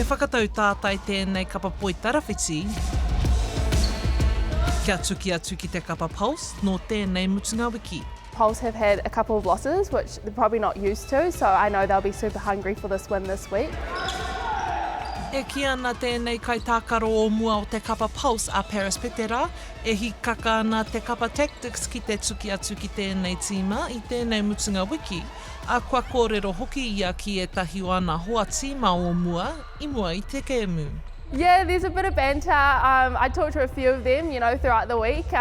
Te whakatau tātai tēnei kapa poi tarawhiti, kia tuki atu ki te kapa pulse no tēnei mutunga wiki. Poles have had a couple of losses, which they're probably not used to, so I know they'll be super hungry for this win this week. E ki ana tēnei kaitākaro o mua o te kapa pulse a Parris Petera, e hi kaka ana te kapa Tactix ki te tuki atu ki tēnei tīma i tēnei mutunga wiki, a kua kōrero hoki ia ki e tahi o ana hoa tīma o mua, i mua i te kēmu. Yeah, there's a bit of banter. I talked to a few of them, throughout the week.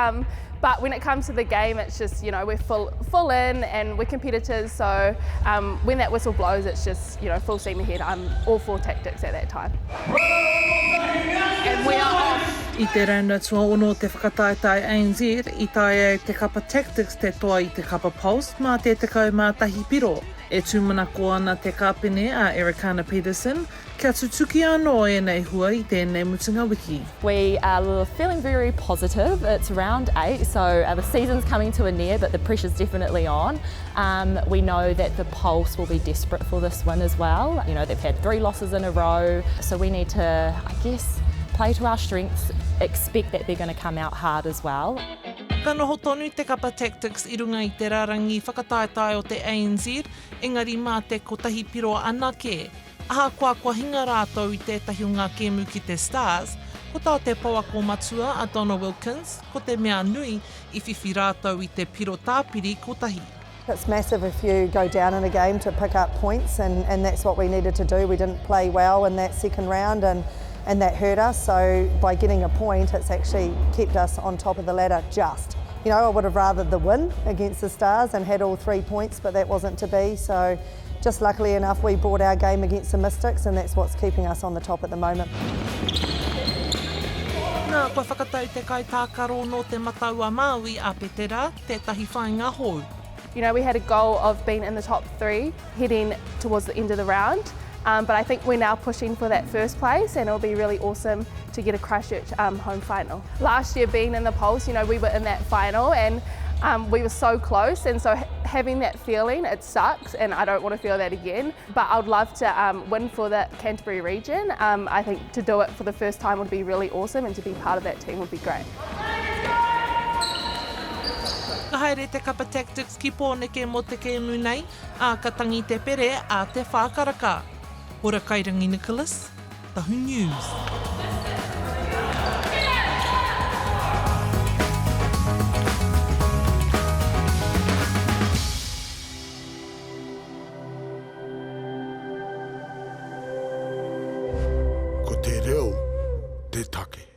But when it comes to the game, it's just, we're full in and we're competitors. So when that whistle blows, it's just, full steam ahead. I'm all for Tactix at that time. And we are off. I te rauna tuaono te whakataetae ANZ, i taea te kapa Tactix te toa i te kapa pulse, mā te tekau mā tahi piro. E tūmana ko ana te kāpene a Peterson, kia tuki anō e nei hua i tēnei mutunga wiki. We are feeling very positive. It's round 8, so the season's coming to an end, but the pressure's definitely on. We know that the Pulse will be desperate for this win as well. They've had 3 losses in a row, so we need to, play to our strengths, expect that they're going to come out hard as well. Ka noho tonu te kapa Tactix i runga i te rarangi whakataetae o te ANZ, engari mā te kotahi piro anake. Ahakoa kua hinga rātou i tētahi o ngā kēmu ki te Stars, ko tau te pauako matua a Donna Wilkins, ko te mea nui I whiwhi rātou I te piro tāpiri kotahi. It's massive if you go down in a game to pick up points, and that's what we needed to do. We didn't play well in that second round and that hurt us, so by getting a point it's actually kept us on top of the ladder just. I would have rathered the win against the Stars and had all 3 points, but that wasn't to be, so just luckily enough we brought our game against the Mystics, and that's what's keeping us on the top at the moment. Nā koe whakatau te kaitākaro no te matau a Māui a Petera, tētahi whaenga hou. We had a goal of being in the top 3 heading towards the end of the round. But I think we're now pushing for that first place, and it'll be really awesome to get a Christchurch home final. Last year being in the Pulse, we were in that final and we were so close, and so having that feeling, it sucks and I don't want to feel that again. But I'd love to win for the Canterbury region. I think to do it for the first time would be really awesome, and to be part of that team would be great. Ka haere te kapa Tactix ki pōneke mo te kēmu nei, a ka tangi te pere a te whākaraka. Ora Kairangi Nicholas, Tahu News. Ko te reo, te take.